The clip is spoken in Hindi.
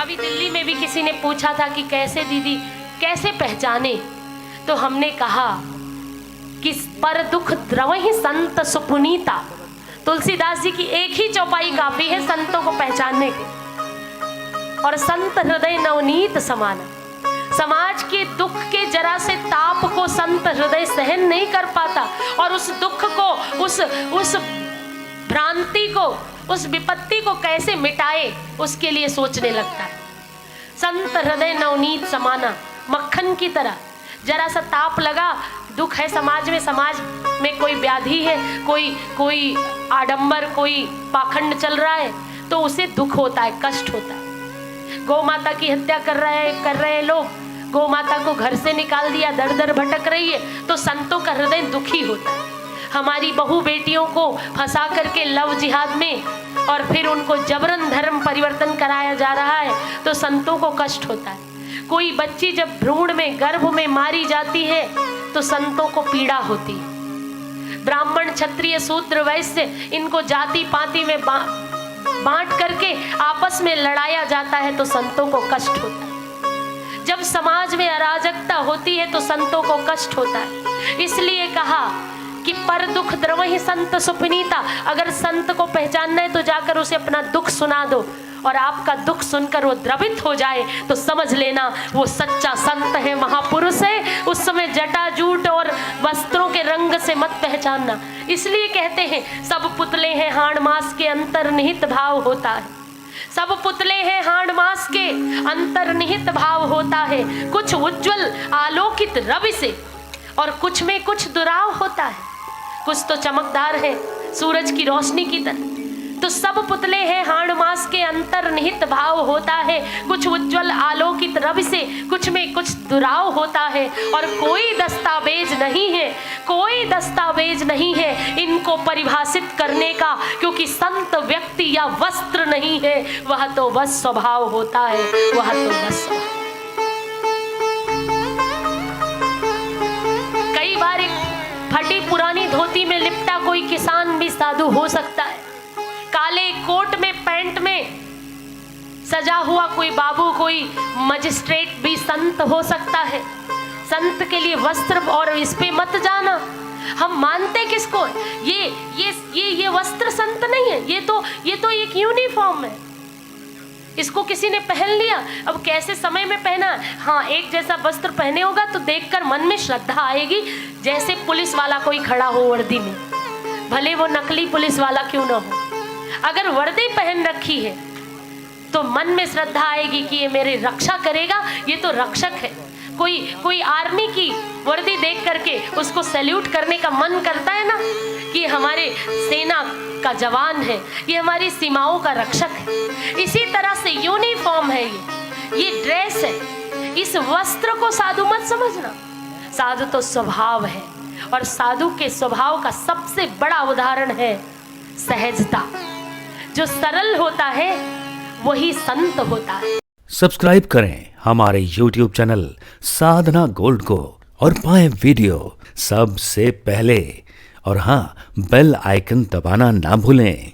अभी दिल्ली में भी किसी ने पूछा था कि कैसे दीदी कैसे पहचाने, तो हमने कहा कि पर दुख द्रवहि संत सुपुनीता। तुलसीदास जी की एक ही चौपाई काफी है संतों को पहचानने के। और संत हृदय नवनीत समाना, समाज के दुख के जरा से ताप को संत हृदय सहन नहीं कर पाता और उस दुख को, उस भ्रांति को, उस विपत्ति को कैसे मिटाए उसके लिए सोचने लगता है। संत हृदय नवनीत समाना, मक्खन की तरह जरा सा ताप लगा, दुख है समाज में कोई व्याधि है, कोई आडंबर, कोई पाखंड चल रहा है तो उसे दुख होता है, कष्ट होता है। गौ माता की हत्या कर रहे हैं लोग, गौ माता को घर से निकाल दिया, दर दर भटक रही है तो संतों का हृदय दुखी होता है। हमारी बहू बेटियों को फंसा करके लव जिहाद में और फिर उनको जबरन धर्म परिवर्तन कराया जा रहा है तो संतों को कष्ट होता है। कोई बच्ची जब भ्रूण में, गर्भ में मारी जाती है तो संतों को पीड़ा होती है। ब्राह्मण, क्षत्रिय, शूद्र, वैश्य, इनको जाति पाति में बांट करके आपस में लड़ाया जाता है तो संतों को कष्ट होता है। जब समाज में अराजकता होती है तो संतों को कष्ट होता है। इसलिए कहा कि पर दुख द्रवहि संत सुपुनीता। अगर संत को पहचानना है तो जाकर उसे अपना दुख सुना दो और आपका दुख सुनकर वो द्रवित हो जाए तो समझ लेना वो सच्चा संत है, महापुरुष है। उस समय जटा जूट और वस्त्रों के रंग से मत पहचानना। इसलिए कहते हैं सब पुतले हैं हाड़ मास के अंतर्निहित भाव होता है। सब पुतले हैं हाड़ मास के अंतर्निहित भाव होता है। कुछ उज्जवल आलोकित रवि से और कुछ में कुछ दुराव होता है। कुछ तो चमकदार है सूरज की रोशनी की तरह। तो सब पुतले हैं हाड़ मास के अंतर्निहित भाव होता है। कुछ उज्जवल आलोकित रवि से, कुछ में कुछ दुराव होता है। और कोई दस्तावेज नहीं है, कोई दस्तावेज नहीं है इनको परिभाषित करने का, क्योंकि संत व्यक्ति या वस्त्र नहीं है, वह तो बस स्वभाव होता है, वह तो बस स्वभाव। कई बार एक फटी पुरानी धोती में लिपटा कोई किसान भी साधु हो सकता है। काले कोट में, पैंट में सजा हुआ कोई बाबू, कोई मजिस्ट्रेट भी संत हो सकता है। संत के लिए वस्त्र और इस पे मत जाना। हम मानते किसको? ये वस्त्र संत नहीं है, ये तो एक यूनिफॉर्म है। इसको किसी ने पहन लिया, अब कैसे समय में पहना, हाँ एक जैसा वस्त्र पहने होगा तो देखकर मन में श्रद्धा आएगी। जैसे पुलिस वाला कोई खड़ा हो वर्दी में, भले वो नकली पुलिस वाला क्यों ना हो, अगर वर्दी पहन रखी है तो मन में श्रद्धा आएगी कि ये मेरी रक्षा करेगा, ये तो रक्षक है। कोई आर्मी की वर्दी देख करके उसको सैल्यूट करने का मन करता है ना, कि हमारे सेना का जवान है, ये हमारी सीमाओं का रक्षक है। इसी तरह से यूनिफॉर्म है, ये ड्रेस है। इस वस्त्र को साधु मत समझना। साधु तो स्वभाव है और साधु के स्वभाव का सबसे बड़ा उदाहरण है सहजता। जो सरल होता है वही संत होता है। सब्सक्राइब करें हमारे YouTube चैनल साधना गोल्ड को और पाएं वीडियो सबसे पहले। और हाँ, बेल आइकन दबाना ना भूलें।